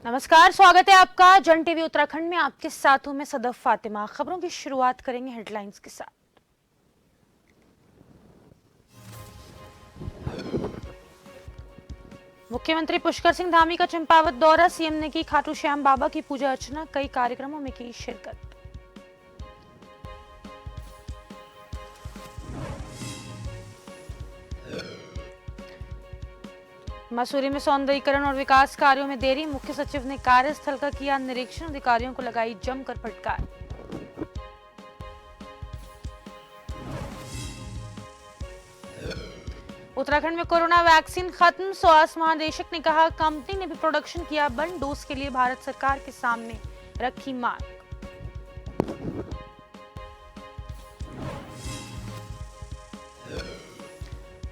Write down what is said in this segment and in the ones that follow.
नमस्कार, स्वागत है आपका जन टीवी उत्तराखंड में। आपके साथ हूं मैं सदफ फातिमा। खबरों की शुरुआत करेंगे हेडलाइंस के साथ। मुख्यमंत्री पुष्कर सिंह धामी का चंपावत दौरा, सीएम ने की खाटू श्याम बाबा की पूजा अर्चना, कई कार्यक्रमों में की शिरकत। मसूरी में सौंदर्यीकरण और विकास कार्यों में देरी, मुख्य सचिव ने कार्यस्थल का किया निरीक्षण, अधिकारियों को लगाई जमकर फटकार। उत्तराखंड में कोरोना वैक्सीन खत्म, स्वास्थ्य महानिदेशक ने कहा कंपनी ने भी प्रोडक्शन किया बंद, डोज के लिए भारत सरकार के सामने रखी मांग।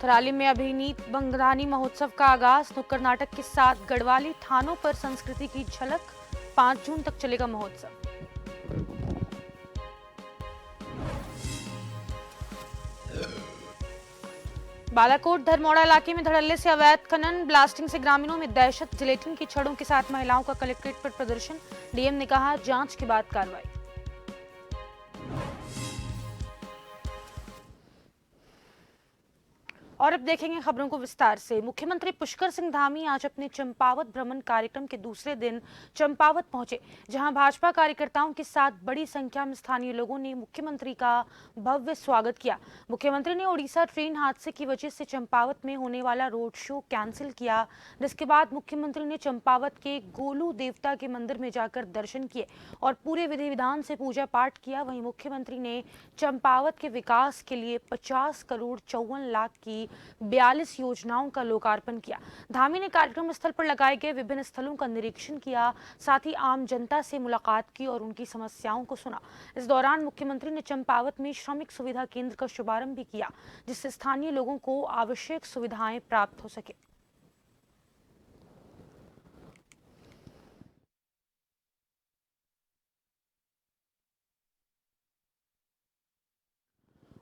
थराली में अभिनीत बंगदानी महोत्सव का आगाज, नुक्कड़ नाटक के साथ गढ़वाली थानों पर संस्कृति की झलक, 5 जून तक चलेगा महोत्सव। बालाकोट धरमोड़ा इलाके में धड़ल्ले से अवैध खनन, ब्लास्टिंग से ग्रामीणों में दहशत, जिलेटिन की छड़ों के साथ महिलाओं का कलेक्ट्रेट पर प्रदर्शन, डीएम ने कहा जांच के बाद कार्रवाई। और अब देखेंगे खबरों को विस्तार से। मुख्यमंत्री पुष्कर सिंह धामी आज अपने चंपावत भ्रमण कार्यक्रम के दूसरे दिन चंपावत पहुंचे, जहां भाजपा कार्यकर्ताओं के साथ बड़ी संख्या में स्थानीय लोगों ने मुख्यमंत्री का भव्य स्वागत किया। मुख्यमंत्री ने ओडिशा ट्रेन हादसे की वजह से चंपावत में होने वाला रोड शो कैंसिल किया, जिसके बाद मुख्यमंत्री ने चंपावत के गोलू देवता के मंदिर में जाकर दर्शन किए और पूरे विधि विधान से पूजा पाठ किया। वहीं मुख्यमंत्री ने चंपावत के विकास के लिए 50 करोड़ 54 लाख की 42 योजनाओं का लोकार्पण किया। धामी ने कार्यक्रम स्थल पर लगाए गए विभिन्न स्थलों का निरीक्षण किया, साथ ही आम जनता से मुलाकात की और उनकी समस्याओं को सुना। इस दौरान मुख्यमंत्री ने चंपावत में श्रमिक सुविधा केंद्र का शुभारंभ भी किया, जिससे स्थानीय लोगों को आवश्यक सुविधाएं प्राप्त हो सके।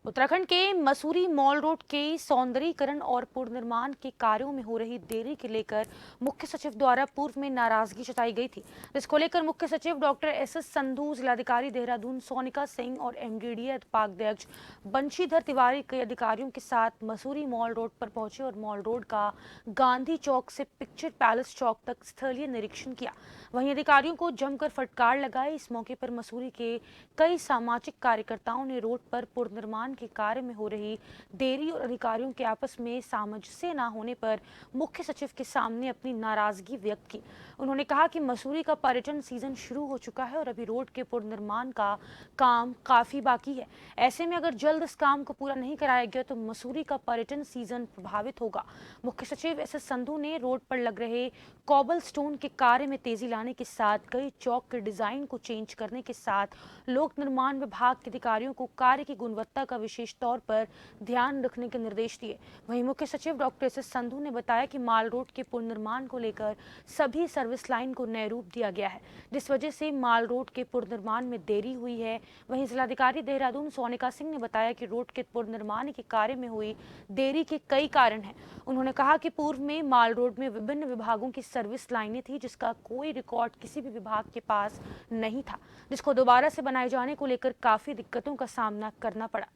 उत्तराखंड के मसूरी मॉल रोड के सौंदर्यीकरण और पुनर्निर्माण के कार्यों में हो रही देरी के लेकर मुख्य सचिव द्वारा पूर्व में नाराजगी जताई गई थी, जिसको लेकर मुख्य सचिव डॉक्टर एसएस संधू, जिलाधिकारी देहरादून सोनिका सिंह और एमडीडीए उपाध्यक्ष बंशीधर तिवारी के अधिकारियों के साथ मसूरी मॉल रोड पर पहुंचे और मॉल रोड का गांधी चौक से पिक्चर पैलेस चौक तक स्थलीय निरीक्षण किया। वहीं अधिकारियों को जमकर फटकार लगाई। इस मौके पर मसूरी के कई सामाजिक कार्यकर्ताओं ने रोड पर पुनर्निर्माण के कार्य में हो रही देरी और अधिकारियों के आपस में सामंजस्य न होने पर मुख्य सचिव के सामने अपनी नाराजगी व्यक्त की। उन्होंने कहा कि मसूरी का पर्यटन सीजन शुरू हो चुका है और अभी रोड के पुनर्निर्माण का काम काफी बाकी है। ऐसे में अगर जल्द इस काम को पूरा नहीं कराया गया तो मसूरी का पर्यटन सीजन प्रभावित होगा। मुख्य सचिव एसएस संधू ने रोड पर लग रहे कॉबल स्टोन के कार्य में तेजी लाने के साथ कई चौक के डिजाइन को चेंज करने के साथ लोक निर्माण विभाग के अधिकारियों को कार्य की गुणवत्ता का विशेष तौर पर ध्यान रखने के निर्देश दिए। वहीं मुख्य सचिव डॉक्टर एसएस संधू ने बताया कि माल रोड के पुनर्निर्माण को लेकर सभी सर्विस लाइन को नए रूप दिया गया है, जिस वजह से माल रोड के पुनर्निर्माण में देरी हुई है। वहीं जिलाधिकारी देहरादून सोनिका सिंह ने बताया कि रोड के पुनर्निर्माण के कार्य में हुई देरी के कई कारण हैं। उन्होंने कहा कि पूर्व में माल रोड में विभिन्न विभागों की सर्विस लाइनें थी, जिसका कोई रिकॉर्ड किसी भी विभाग के पास नहीं था, जिसको दोबारा से बनाए जाने को लेकर काफी दिक्कतों का सामना करना पड़ा।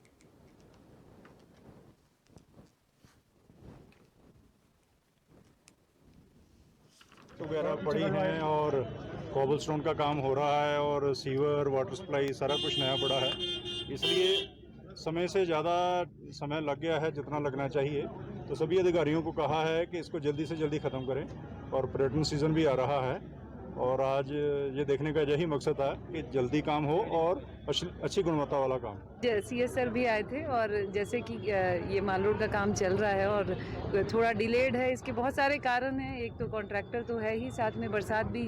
वगैरह पड़ी हैं और कॉबलस्टोन का काम हो रहा है और सीवर, वाटर सप्लाई सारा कुछ नया पड़ा है, इसलिए समय से ज़्यादा समय लग गया है जितना लगना चाहिए। तो सभी अधिकारियों को कहा है कि इसको जल्दी से जल्दी ख़त्म करें और पर्यटन सीज़न भी आ रहा है और आज ये देखने का यही मकसद था कि जल्दी काम हो और अच्छी गुणवत्ता वाला काम। सीएस सर भी आए थे और जैसे कि ये माल रोड का काम चल रहा है और थोड़ा डिलेड है, इसके बहुत सारे कारण हैं। एक तो कॉन्ट्रैक्टर तो है ही, साथ में बरसात भी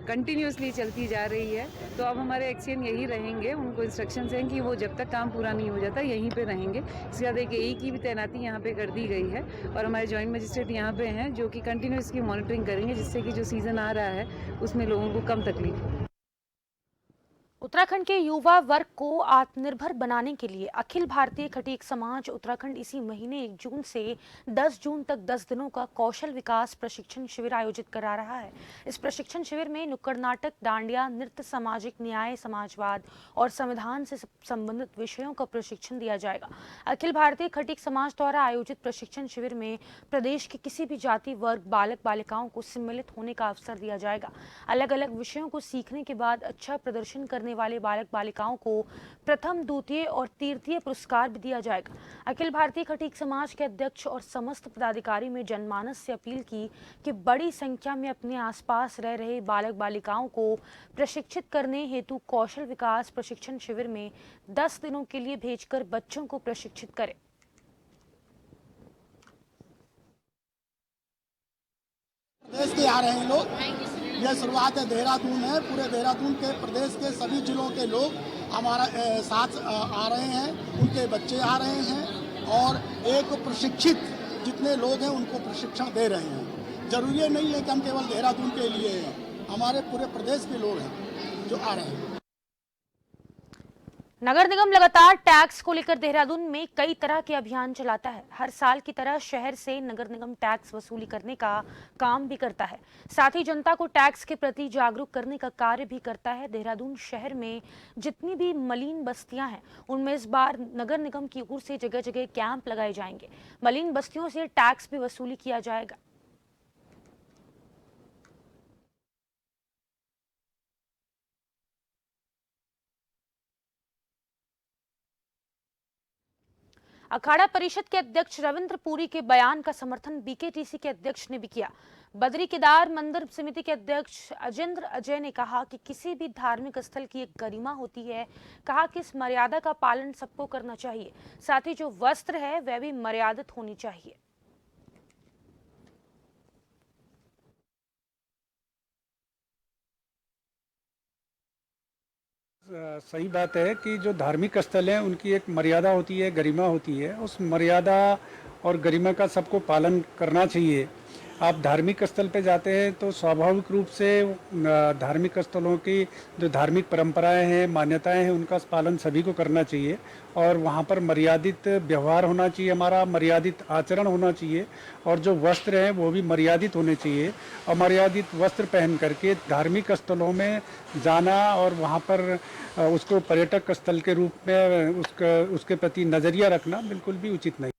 कंटिन्यूसली चलती जा रही है। तो अब हमारे एक्शन यही रहेंगे, उनको इंस्ट्रक्शंस हैं कि वो जब तक काम पूरा नहीं हो जाता यहीं पे रहेंगे। इसके बाद एक AE की भी तैनाती यहाँ पे कर दी गई है और हमारे जॉइंट मजिस्ट्रेट यहाँ पे हैं जो कि कंटिन्यू इसकी मॉनिटरिंग करेंगे, जिससे कि जो सीज़न आ रहा है उसमें लोगों को कम तकलीफ हो। उत्तराखंड के युवा वर्ग को आत्मनिर्भर बनाने के लिए अखिल भारतीय खटीक समाज उत्तराखंड इसी महीने 1 जून से 10 जून तक 10 दिनों का कौशल विकास प्रशिक्षण शिविर आयोजित करा रहा है। इस प्रशिक्षण शिविर में नुक्कड़ नाटक, डांडिया नृत्य, सामाजिक न्याय, समाजवाद और संविधान से संबंधित विषयों का प्रशिक्षण दिया जाएगा। अखिल भारतीय खटीक समाज द्वारा आयोजित प्रशिक्षण शिविर में प्रदेश के किसी भी जाति वर्ग बालक बालिकाओं को सम्मिलित होने का अवसर दिया जाएगा। अलग अलग विषयों को सीखने के बाद अच्छा प्रदर्शन करने वाले बालक बालिकाओं को प्रथम, द्वितीय और तृतीय पुरस्कार भी दिया जाएगा। अखिल भारतीय खटीक समाज के अध्यक्ष और समस्त पदाधिकारी में जनमानस से अपील की कि बड़ी संख्या में अपने आसपास रह रहे बालक बालिकाओं को प्रशिक्षित करने हेतु कौशल विकास प्रशिक्षण शिविर में 10 दिनों के लिए भेजकर बच्चों को प्रशिक्षित करें। प्रदेश के आ रहे हैं लोग। यह शुरुआत है देहरादून है। पूरे देहरादून के प्रदेश के सभी जिलों के लोग हमारा साथ आ रहे हैं, उनके बच्चे आ रहे हैं और एक प्रशिक्षित जितने लोग हैं उनको प्रशिक्षण दे रहे हैं। जरूरी नहीं है कि हम केवल देहरादून के लिए हैं, हमारे पूरे प्रदेश के लोग हैं जो आ रहे हैं। नगर निगम लगातार टैक्स को लेकर देहरादून में कई तरह के अभियान चलाता है। हर साल की तरह शहर से नगर निगम टैक्स वसूली करने का काम भी करता है, साथ ही जनता को टैक्स के प्रति जागरूक करने का कार्य भी करता है। देहरादून शहर में जितनी भी मलिन बस्तियां हैं उनमें इस बार नगर निगम की ओर से जगह जगह कैंप लगाए जाएंगे। मलिन बस्तियों से टैक्स भी वसूली किया जाएगा। अखाड़ा परिषद के अध्यक्ष रविंद्र पुरी के बयान का समर्थन बीकेटीसी के अध्यक्ष ने भी किया। बद्री केदार मंदिर समिति के अध्यक्ष अजेंद्र अजय ने कहा कि किसी भी धार्मिक स्थल की एक गरिमा होती है। कहा कि इस मर्यादा का पालन सबको करना चाहिए, साथ ही जो वस्त्र है वह भी मर्यादित होनी चाहिए। सही बात है कि जो धार्मिक स्थल हैं उनकी एक मर्यादा होती है, गरिमा होती है। उस मर्यादा और गरिमा का सबको पालन करना चाहिए। आप धार्मिक स्थल पे जाते हैं तो स्वाभाविक रूप से धार्मिक स्थलों की जो धार्मिक परंपराएं हैं, मान्यताएं हैं, उनका पालन सभी को करना चाहिए और वहाँ पर मर्यादित व्यवहार होना चाहिए, हमारा मर्यादित आचरण होना चाहिए और जो वस्त्र हैं वो भी मर्यादित होने चाहिए। अमर्यादित वस्त्र पहन करके धार्मिक स्थलों में जाना और वहाँ पर उसको पर्यटक स्थल के रूप में उसके प्रति नज़रिया रखना बिल्कुल भी उचित नहीं।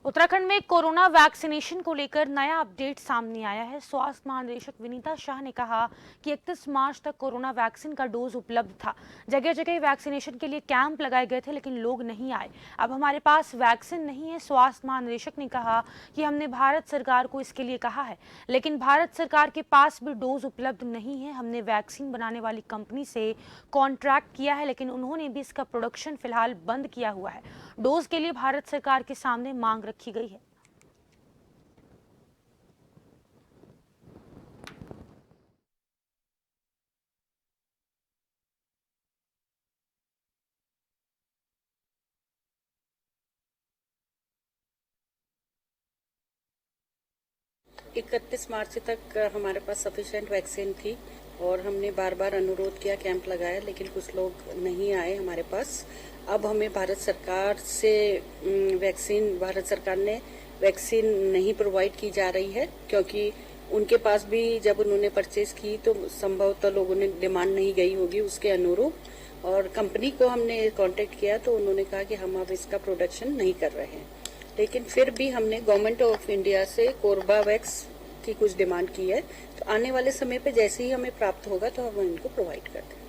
उत्तराखंड में कोरोना वैक्सीनेशन को लेकर नया अपडेट सामने आया है। स्वास्थ्य महानिदेशक विनीता शाह ने कहा कि 31 मार्च तक कोरोना वैक्सीन का डोज उपलब्ध था। जगह जगह वैक्सीनेशन के लिए कैंप लगाए गए थे, लेकिन लोग नहीं आए। अब हमारे पास वैक्सीन नहीं है। स्वास्थ्य महानिदेशक ने कहा कि हमने भारत सरकार को इसके लिए कहा है, लेकिन भारत सरकार के पास भी डोज उपलब्ध नहीं है। हमने वैक्सीन बनाने वाली कंपनी से कॉन्ट्रैक्ट किया है, लेकिन उन्होंने भी इसका प्रोडक्शन फिलहाल बंद किया हुआ है। डोज के लिए भारत सरकार के सामने मांग रखी गई है। इकतीस मार्च तक हमारे पास सफिशिएंट वैक्सीन थी और हमने बार बार अनुरोध किया, कैंप लगाया, लेकिन कुछ लोग नहीं आए हमारे पास। अब हमें भारत सरकार ने वैक्सीन नहीं प्रोवाइड की जा रही है, क्योंकि उनके पास भी जब उन्होंने परचेज की तो संभवतः लोगों ने डिमांड नहीं गई होगी उसके अनुरूप। और कंपनी को हमने कांटेक्ट किया तो उन्होंने कहा कि हम अब इसका प्रोडक्शन नहीं कर रहे हैं, लेकिन फिर भी हमने गवर्नमेंट ऑफ इंडिया से कोर्बावैक्स की कुछ डिमांड की है। तो आने वाले समय पे जैसे ही हमें प्राप्त होगा तो हम इनको प्रोवाइड कर देंगे।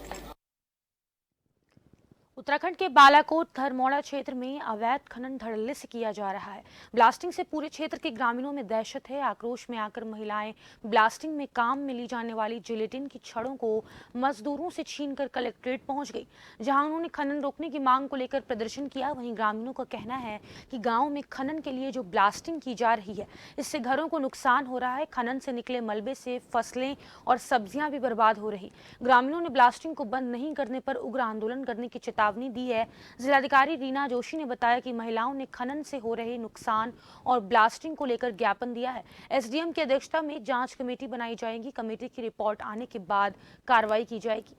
उत्तराखंड के बालाकोट धरमौड़ा क्षेत्र में अवैध खनन धड़ल्ले से किया जा रहा है। ब्लास्टिंग से पूरे क्षेत्र के ग्रामीणों में दहशत है। आक्रोश में आकर महिलाएं ब्लास्टिंग में काम में ली जाने वाली जिलेटिन की छड़ों को मजदूरों से छीनकर कलेक्ट्रेट पहुंच गई, जहां उन्होंने खनन रोकने की मांग को लेकर प्रदर्शन किया। वहीं ग्रामीणों का कहना है कि गाँव में खनन के लिए जो ब्लास्टिंग की जा रही है इससे घरों को नुकसान हो रहा है। खनन से निकले मलबे से फसलें और सब्जियां भी बर्बाद हो रही। ग्रामीणों ने ब्लास्टिंग को बंद नहीं करने पर उग्र आंदोलन करने की चेतावनी चेतावनी दी है। जिलाधिकारी रीना जोशी ने बताया कि महिलाओं ने खनन से हो रहे नुकसान और ब्लास्टिंग को लेकर ज्ञापन दिया है। एसडीएम की अध्यक्षता में जांच कमेटी बनाई जाएगी। कमेटी की रिपोर्ट आने के बाद कार्रवाई की जाएगी।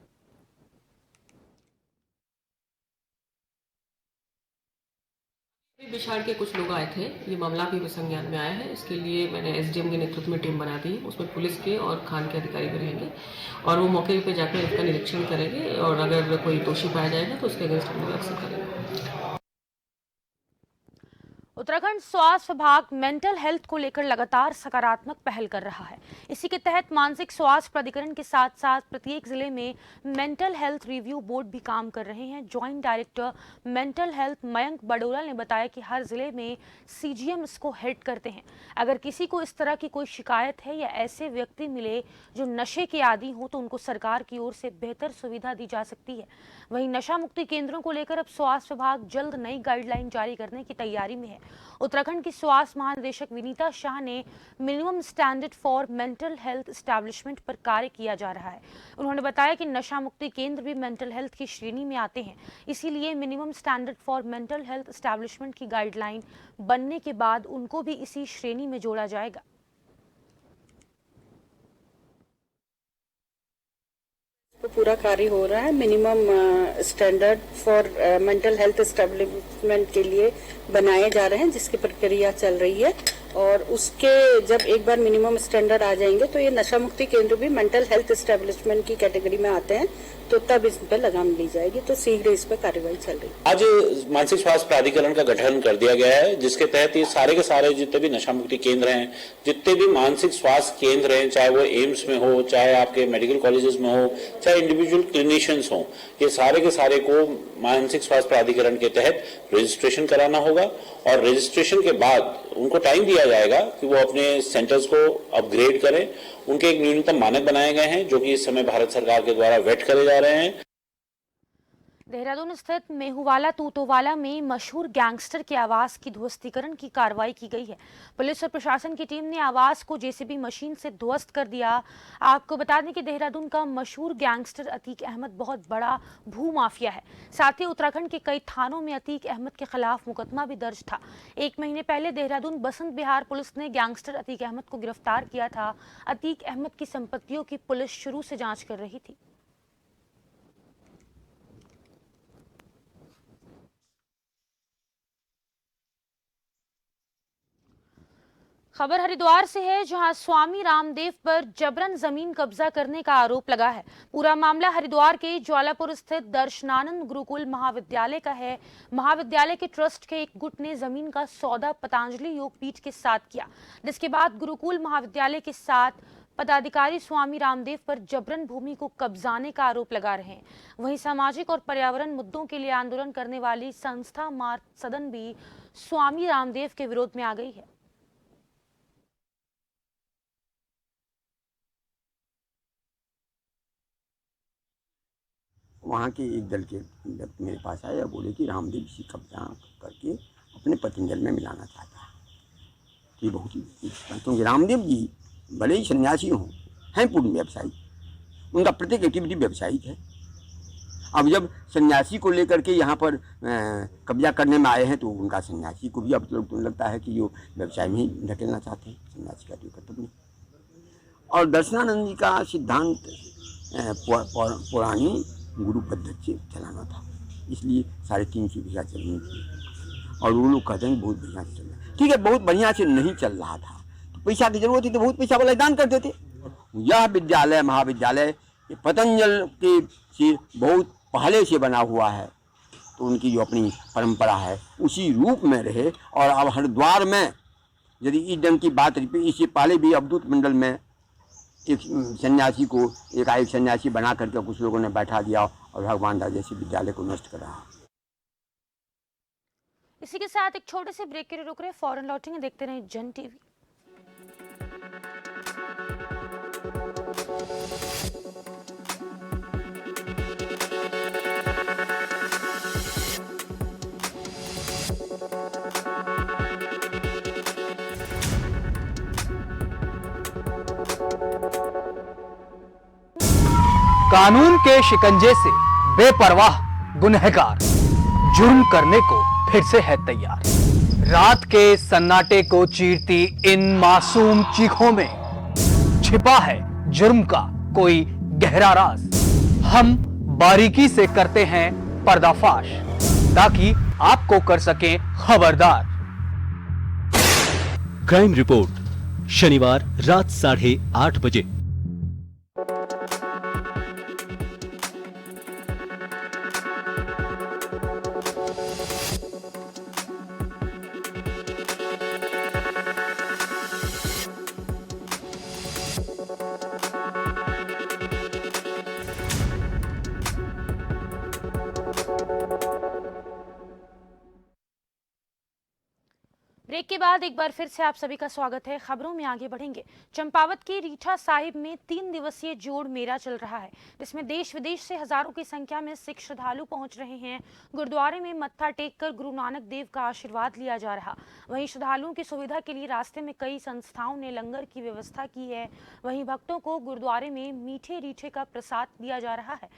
बिछाड़ के कुछ लोग आए थे, ये मामला भी संज्ञान में आया है। इसके लिए मैंने एसडीएम के नेतृत्व में टीम बना दी है। उसमें पुलिस के और खान के अधिकारी भी रहेंगे और वो मौके पे जाकर इसका निरीक्षण करेंगे और अगर कोई दोषी पाया जाएगा तो उसके अगेंस्ट हम लोग एक्शन करेंगे। उत्तराखंड स्वास्थ्य विभाग मेंटल हेल्थ को लेकर लगातार सकारात्मक पहल कर रहा है। इसी के तहत मानसिक स्वास्थ्य प्राधिकरण के साथ साथ प्रत्येक जिले में मेंटल हेल्थ रिव्यू बोर्ड भी काम कर रहे हैं। Joint director mental health Mayank Badola ने बताया कि हर जिले में सीजीएम इसको हेड करते हैं। अगर किसी को इस तरह की कोई शिकायत है या ऐसे व्यक्ति मिले जो नशे के आदी हो तो उनको सरकार की ओर से बेहतर सुविधा दी जा सकती है। वहीं नशा मुक्ति केंद्रों को लेकर अब स्वास्थ्य विभाग जल्द नई गाइडलाइन जारी करने की तैयारी में है। उत्तराखंड की स्वास्थ्य महानिदेशक विनीता शाह ने minimum standard for mental health establishment पर कार्य किया जा रहा है। उन्होंने बताया कि नशा मुक्ति केंद्र भी मेंटल हेल्थ की श्रेणी में आते हैं, इसीलिए minimum standard for mental health establishment की गाइडलाइन बनने के बाद उनको भी इसी श्रेणी में जोड़ा जाएगा। तो पूरा कार्य हो रहा है। Minimum standard for mental health establishment के लिए बनाए जा रहे हैं, जिसकी प्रक्रिया चल रही है और उसके जब एक बार मिनिमम स्टैंडर्ड आ जाएंगे तो ये नशा मुक्ति केंद्र भी मेंटल हेल्थ एस्टेब्लिशमेंट की कैटेगरी में आते हैं, तो तब इस पर लगाम ली जाएगी। तो शीघ्र इस पर कार्यवाही चल रही है। आज मानसिक स्वास्थ्य प्राधिकरण का गठन कर दिया गया है, जिसके तहत ये सारे के सारे जितने भी नशा मुक्ति केंद्र हैं, जितने भी मानसिक स्वास्थ्य केंद्र हैं, चाहे वो एम्स में हो, चाहे आपके मेडिकल कॉलेजेस में हो, चाहे इंडिविजुअल क्लिनिशियंस हो, ये सारे के सारे को मानसिक स्वास्थ्य प्राधिकरण के तहत रजिस्ट्रेशन कराना होगा और रजिस्ट्रेशन के बाद उनको टाइम दिया जाएगा कि वो अपने सेंटर्स को अपग्रेड करें। उनके एक न्यूनतम मानक बनाए गए हैं जो कि इस समय भारत सरकार के द्वारा वेट करे जा रहे हैं। देहरादून स्थित मेहुवाला तूतोवाला में मशहूर गैंगस्टर के आवास की ध्वस्तीकरण की कार्रवाई की गई है। पुलिस और प्रशासन की टीम ने आवास को जेसीबी मशीन से ध्वस्त कर दिया। आपको बता दें कि देहरादून का मशहूर गैंगस्टर अतीक अहमद बहुत बड़ा भू माफिया है। साथ ही उत्तराखंड के कई थानों में अतीक अहमद के खिलाफ मुकदमा भी दर्ज था। 1 महीने पहले देहरादून बसंत विहार पुलिस ने गैंगस्टर अतीक अहमद को गिरफ्तार किया था। अतीक अहमद की संपत्तियों की पुलिस शुरू से जाँच कर रही थी। खबर हरिद्वार से है, जहां स्वामी रामदेव पर जबरन जमीन कब्जा करने का आरोप लगा है। पूरा मामला हरिद्वार के ज्वालापुर स्थित दर्शनानंद गुरुकुल महाविद्यालय का है। महाविद्यालय के ट्रस्ट के एक गुट ने जमीन का सौदा पतंजलि योग पीठ के साथ किया, जिसके बाद गुरुकुल महाविद्यालय के साथ पदाधिकारी स्वामी रामदेव पर जबरन भूमि को कब्जाने का आरोप लगा रहे हैं। वहीं सामाजिक और पर्यावरण मुद्दों के लिए आंदोलन करने वाली संस्था मार्ग सदन भी स्वामी रामदेव के विरोध में आ गई है। वहाँ के एक दल के व्यक्ति मेरे पास आए और बोले कि रामदेव इसी कब्जा करके अपने पतंजल में मिलाना चाहता है। ये बहुत ही, क्योंकि रामदेव जी बड़े ही सन्यासी हों, हैं पूर्ण व्यवसायी, उनका प्रत्येक एक्टिविटी व्यवसायिक है। अब जब सन्यासी को लेकर के यहाँ पर कब्जा करने में आए हैं तो उनका सन्यासी को भी अब तो लगता है कि वो व्यवसाय में ही ढकेलना चाहते हैं। सन्यासी का जो कर्तव्य नहीं। और दर्शनानंद जी का सिद्धांत पुरानी गुरु पद्धति से चलाना था, इसलिए 350 बीघा जमीन थी और वो लोग कहते हैं बहुत बढ़िया से चल रहा है। ठीक है, बहुत बढ़िया से नहीं चल रहा था तो पैसा की जरूरत थी तो बहुत पैसा वाला दान करते थे। यह विद्यालय महाविद्यालय पतंजल के से बहुत पहले से बना हुआ है, तो उनकी जो अपनी परंपरा है उसी रूप में रहे। और अब हरिद्वार में यदि इस ढंग की बात, इससे पहले भी अवधूत मंडल में एक सन्यासी को एकाएक सन्यासी बना करके कुछ लोगों ने बैठा दिया और भगवान दास जैसे विद्यालय को नष्ट करा। इसी के साथ एक छोटे से ब्रेक के लिए रुक रहे, फौरन लौटेंगे। देखते रहे जन टीवी। कानून के शिकंजे से बेपरवाह गुनहगार जुर्म करने को फिर से है तैयार। रात के सन्नाटे को चीरती इन मासूम चीखों में छिपा है जुर्म का कोई गहरा राज। हम बारीकी से करते हैं पर्दाफाश ताकि आपको कर सकें खबरदार। क्राइम रिपोर्ट शनिवार रात 8:30 बजे। ब्रेक के बाद एक बार फिर से आप सभी का स्वागत है। खबरों में आगे बढ़ेंगे। चंपावत के रीठा साहिब में 3 दिवसीय जोड़ मेला चल रहा है, जिसमें देश विदेश से हजारों की संख्या में सिख श्रद्धालु पहुंच रहे हैं। गुरुद्वारे में मत्था टेक कर गुरु नानक देव का आशीर्वाद लिया जा रहा। वहीं श्रद्धालुओं की सुविधा के लिए रास्ते में कई संस्थाओं ने लंगर की व्यवस्था की है। वहीं भक्तों को गुरुद्वारे में मीठे रीठे का प्रसाद दिया जा रहा है।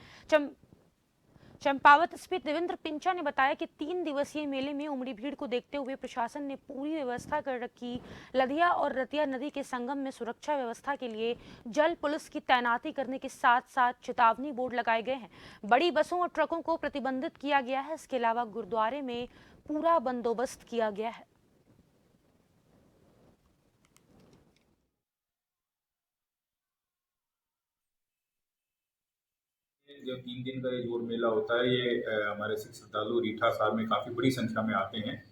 चंपावत स्थित देवेंद्र पिंचा ने बताया कि 3 दिवसीय मेले में उमड़ी भीड़ को देखते हुए प्रशासन ने पूरी व्यवस्था कर रखी। लधिया और रतिया नदी के संगम में सुरक्षा व्यवस्था के लिए जल पुलिस की तैनाती करने के साथ साथ चेतावनी बोर्ड लगाए गए हैं। बड़ी बसों और ट्रकों को प्रतिबंधित किया गया है। इसके अलावा गुरुद्वारे में पूरा बंदोबस्त किया गया है। जो 3 दिन का ये जोड़ मेला होता है, ये हमारे सिख श्रद्धालु रीठा साहब में काफ़ी बड़ी संख्या में आते हैं।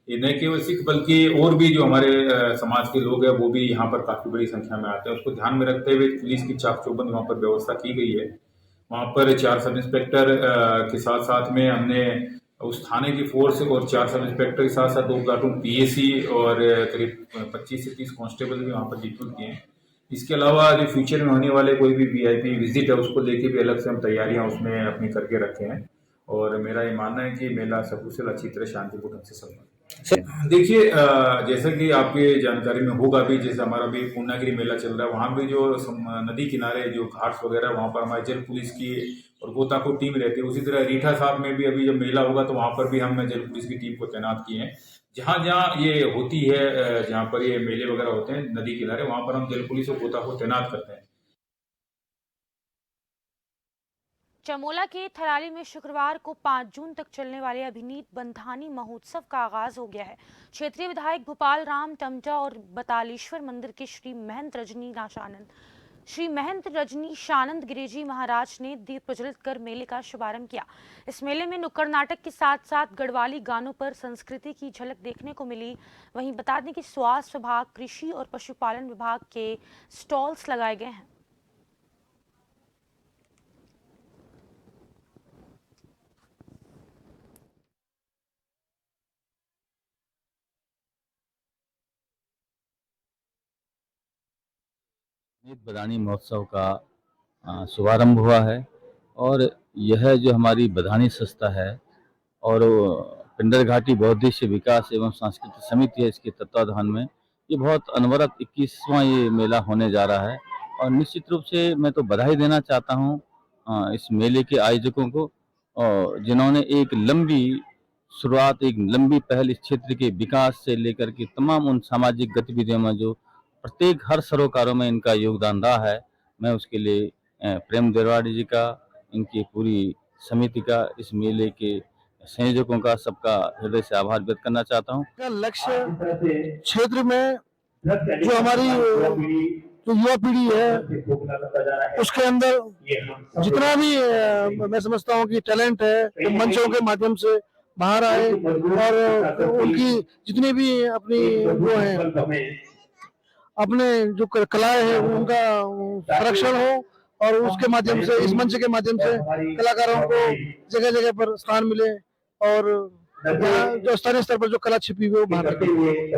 ये न केवल सिख बल्कि और भी जो हमारे समाज के लोग हैं वो भी यहाँ पर काफ़ी बड़ी संख्या में आते हैं। उसको ध्यान में रखते हुए पुलिस की चाक चौबंद वहाँ पर व्यवस्था की गई है। वहाँ पर 4 सब इंस्पेक्टर के साथ साथ में हमने उस थाने की फोर्स और 4 सब इंस्पेक्टर के साथ साथ 2 प्लाटून पीएसी और करीब 25 से 30 कांस्टेबल भी वहाँ पर डिप्यूट किए हैं। इसके अलावा जो फ्यूचर में होने वाले कोई भी वीआईपी विजिट है उसको लेके भी अलग से हम तैयारियां उसमें अपनी करके रखे हैं। और मेरा ये मानना है कि मेला सकुशल अच्छी तरह शांतिपूर्ण ढंग से संपन्न। देखिए, जैसा कि आपके जानकारी में होगा भी, जैसे हमारा भी पूर्णागिरी मेला चल रहा है, वहाँ भी जो नदी किनारे जो घाट्स वगैरह वहाँ पर हमारी जल पुलिस की और गोताखोर टीम रहती है। उसी तरह रीठा साहब में भी अभी जब मेला होगा तो वहाँ पर भी हमने जल पुलिस की टीम को तैनात किए हैं। जहाँ जहाँ ये होती है, जहाँ पर ये मेले वगैरह होते हैं नदी किनारे, वहाँ पर हम जल पुलिस और गोताखोर तैनात करते हैं। चमोला के थराली में शुक्रवार को 5 जून तक चलने वाले अभिनीत बंधानी महोत्सव का आगाज हो गया है। क्षेत्रीय विधायक भोपाल राम टमटा और बतालेश्वर मंदिर के श्री महंत रजनीशानंद गिरिजी महाराज ने दीप प्रज्वलित कर मेले का शुभारंभ किया। इस मेले में नुक्कड़ नाटक के साथ साथ गढ़वाली गानों पर संस्कृति की झलक देखने को मिली। वहीं बता दें कि स्वास्थ्य विभाग, कृषि और पशुपालन विभाग के स्टॉल्स लगाए गए हैं। बदानी महोत्सव का शुभारंभ हुआ है और यह जो हमारी बदानी संस्था है और पिंडर घाटी बौद्धिक विकास एवं सांस्कृतिक समिति है, इसके तत्वाधान में ये बहुत अनवरत 21वां ये मेला होने जा रहा है। और निश्चित रूप से मैं तो बधाई देना चाहता हूँ इस मेले के आयोजकों को, जिन्होंने एक लंबी शुरुआत, एक लंबी पहल इस क्षेत्र के विकास से लेकर के तमाम उन सामाजिक गतिविधियों में जो प्रत्येक हर सरोकारों में इनका योगदान रहा है। मैं उसके लिए प्रेम देरवाड़ी जी का, इनकी पूरी समिति का, इस मेले के संयोजकों का, सबका हृदय से आभार व्यक्त करना चाहता हूँ। लक्ष्य क्षेत्र में जो हमारी जो युवा पीढ़ी है उसके अंदर जितना भी मैं समझता हूँ कि टैलेंट है तो मंचों के माध्यम से बाहर आए और उनकी जितनी भी अपनी वो है, अपने जो कलाएं हैं उनका संरक्षण हो और उसके माध्यम से, इस मंच के माध्यम से कलाकारों को जगह जगह पर स्थान मिले और जो स्थानीय स्तर पर जो कला छिपी हुई वो बाहर निकले।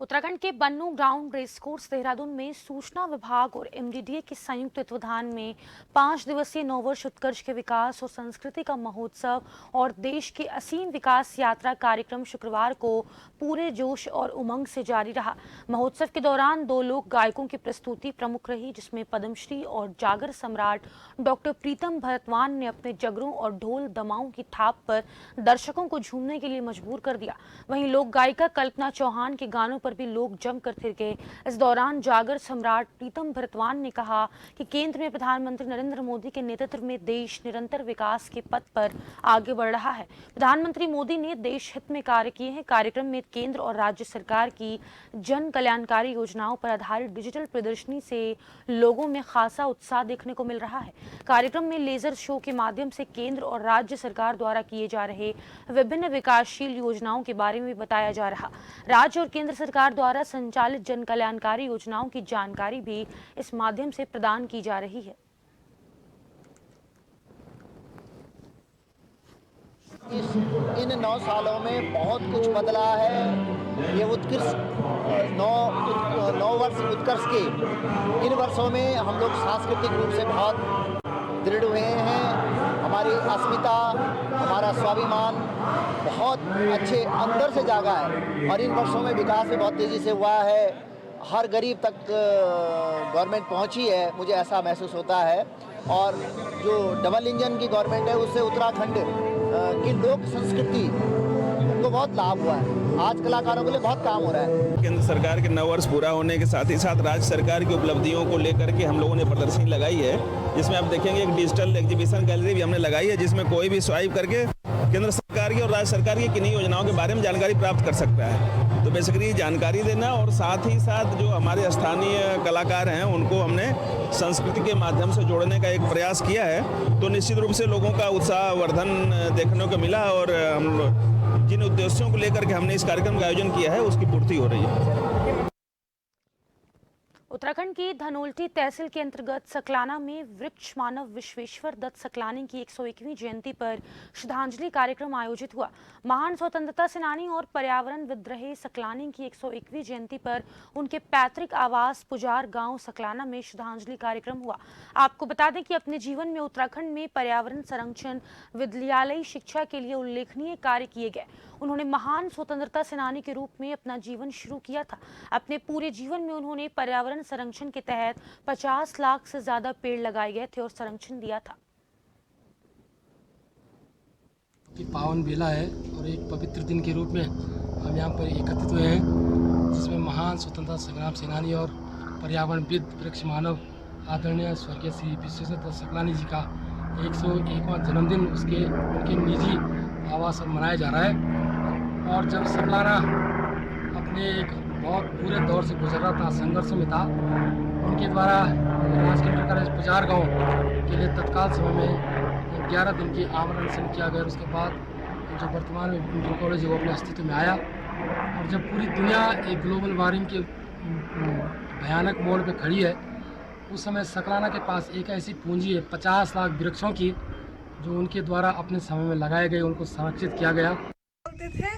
उत्तराखंड के बन्नू ग्राउंड रेस कोर्स देहरादून में सूचना विभाग और एमडीडीए के संयुक्त तत्वाधान में 5 दिवसीय नववर्ष उत्कर्ष के विकास और संस्कृति का महोत्सव और देश की असीम विकास यात्रा कार्यक्रम शुक्रवार को पूरे जोश और उमंग से जारी रहा। महोत्सव के दौरान 2 लोक गायकों की प्रस्तुति प्रमुख रही, जिसमें पद्मश्री और जागर सम्राट डॉक्टर प्रीतम भरतवान ने अपने जगरों और ढोल दमाओं की थाप पर दर्शकों को झूमने के लिए मजबूर कर दिया। वहीं लोक गायिका कल्पना चौहान के गानों पर भी लोग जमकर थिर गए। इस दौरान जागर सम्राट प्रीतम भरतवान ने कहा कि केंद्र में प्रधानमंत्री नरेंद्र मोदी के नेतृत्व में देश निरंतर विकास के पथ पर आगे बढ़ रहा है। प्रधानमंत्री मोदी ने देश हित में कार्य किए हैं। कार्यक्रम में केंद्र और राज्य सरकार की जन कल्याणकारी योजनाओं पर आधारित डिजिटल प्रदर्शनी से लोगों में खासा उत्साह देखने को मिल रहा है। कार्यक्रम में लेजर शो के माध्यम से केंद्र और राज्य सरकार द्वारा किए जा रहे विभिन्न विकासशील योजनाओं के बारे में बताया जा रहा। राज्य और केंद्र सरकार द्वारा संचालित जन कल्याणकारी योजनाओं की जानकारी भी इस माध्यम से प्रदान की जा रही है। इन 9 सालों में बहुत कुछ बदला है। ये उत्कृष्ट 9 वर्ष उत्कर्ष के इन वर्षों में हम लोग सांस्कृतिक रूप से बहुत दृढ़ हुए हैं। हमारी अस्मिता, हमारा स्वाभिमान बहुत अच्छे अंदर से जागा है और इन वर्षों में विकास भी बहुत तेज़ी से हुआ है। हर गरीब तक गवर्नमेंट पहुंची है, मुझे ऐसा महसूस होता है। और जो डबल इंजन की गवर्नमेंट है उससे उत्तराखंड की लोक संस्कृति को बहुत लाभ हुआ है। आज कलाकारों के लिए बहुत काम हो रहा है। केंद्र सरकार के 9 वर्ष पूरा होने के साथ ही साथ राज्य सरकार की उपलब्धियों को लेकर के हम लोगों ने प्रदर्शनी लगाई है, जिसमें आप देखेंगे एक डिजिटल एग्जीबिशन गैलरी भी हमने लगाई है, जिसमें कोई भी स्वाइप करके केंद्र सरकार की और राज्य सरकार की किन्हीं योजनाओं के बारे में जानकारी प्राप्त कर सकता है। तो बेसिकली जानकारी देना और साथ ही साथ जो हमारे स्थानीय कलाकार हैं उनको हमने संस्कृति के माध्यम से जोड़ने का एक प्रयास किया है। तो निश्चित रूप से लोगों का उत्साहवर्धन देखने को मिला और हम जिन उद्देश्यों को लेकर के हमने इस कार्यक्रम का आयोजन किया है उसकी पूर्ति हो रही है। उत्तराखंड की धनोल्टी तहसील के अंतर्गत सकलाना में वृक्ष मानव विश्वेश्वर दत्त सकलानी की 101वीं जयंती पर श्रद्धांजलि कार्यक्रम आयोजित हुआ। महान स्वतंत्रता सेनानी और पर्यावरणविद रहे सकलानी की 101वीं जयंती पर उनके पैतृक आवास पुजार गांव सकलाना में श्रद्धांजलि कार्यक्रम हुआ। आपको बता दें कि अपने जीवन में उत्तराखंड में पर्यावरण संरक्षण, विद्यालयी शिक्षा के लिए उल्लेखनीय कार्य किए गए। उन्होंने महान स्वतंत्रता सेनानी के रूप में अपना जीवन शुरू किया था। अपने पूरे जीवन में उन्होंने पर्यावरण संरक्षण के तहत 50 लाख से ज्यादा पेड़ लगाए गए थे और संरक्षण दिया था। पावन बेला है और एक पवित्र दिन के रूप में हम यहाँ पर एकत्रित हुए हैं, जिसमें महान स्वतंत्रता संग्राम सेनानी और पर्यावरणविद वृक्ष मानव आदरणीय स्वर्गीय श्री विश्वेश्वर दत्त सकलानी जी का 101वां जन्मदिन उनके निजी आवास पर मनाया जा रहा है। और जब सकलाना अपने एक बहुत बुरे दौर से गुजर रहा था, संघर्ष में था, उनके द्वारा राजकीय इंटर कॉलेज पुजार गाँव के लिए तत्काल समय में 11 दिन की आमरण अनशन किया गया। उसके बाद जो वर्तमान में इंटर कॉलेज है वो अपने अस्तित्व में आया। और जब पूरी दुनिया एक ग्लोबल वार्मिंग के भयानक मोड़ पे खड़ी है, उस समय सकलाना के पास एक ऐसी पूंजी है 50 लाख वृक्षों की, जो उनके द्वारा अपने समय में लगाए गए, उनको संरक्षित किया गया। बोलते थे,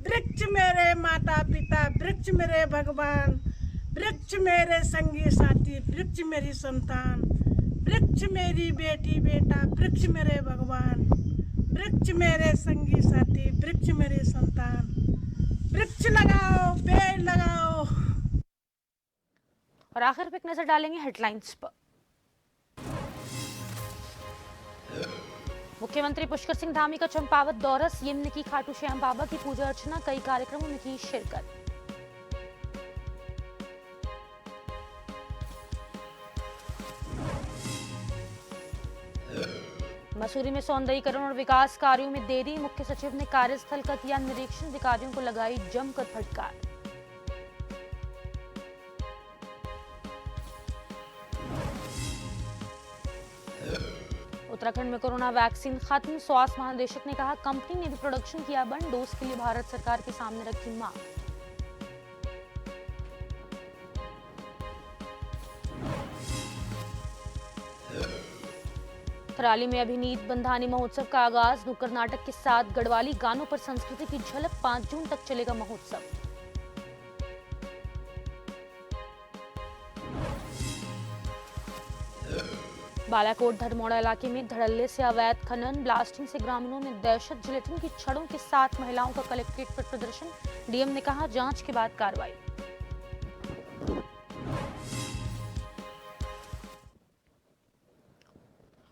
वृक्ष मेरे माता पिता, वृक्ष मेरे भगवान, वृक्ष मेरे संगी साथी, वृक्ष मेरी संतान, वृक्ष मेरी बेटी बेटा, वृक्ष मेरे भगवान, वृक्ष मेरे संगी साथी, वृक्ष मेरी संतान, वृक्ष लगाओ, पेड़ लगाओ। और आखिर पे एक नजर डालेंगे हेडलाइंस पर। मुख्यमंत्री पुष्कर सिंह धामी का चंपावत दौरा, सीएम ने की खाटू श्याम बाबा की पूजा अर्चना, कई कार्यक्रमों में की शिरकत। मसूरी में सौंदर्यीकरण और विकास कार्यों में देरी, मुख्य सचिव ने कार्यस्थल का किया निरीक्षण, अधिकारियों को लगाई जमकर फटकार। उत्तराखंड में कोरोना वैक्सीन खत्म, स्वास्थ्य महानिदेशक ने कहा कंपनी ने भी प्रोडक्शन किया बंद, डोज के लिए भारत सरकार के सामने रखी मांग। थराली में अभिनीत बंधानी महोत्सव का आगाज, नुक्कड़ नाटक के साथ गढ़वाली गानों पर संस्कृति की झलक, 5 जून तक चलेगा महोत्सव। बालाकोट धर्मोड़ा इलाके में धड़ल्ले से अवैध खनन ब्लास्टिंग से ग्रामीणों में दहशत। जिलेटिन की छड़ों के साथ महिलाओं का कलेक्ट्रेट पर प्रदर्शन। डीएम ने कहा जांच के बाद कार्रवाई।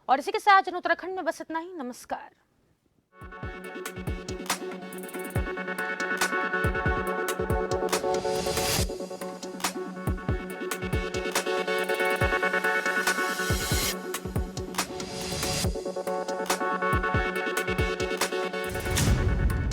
और इसी के साथ उत्तराखंड में बस इतना ही। नमस्कार।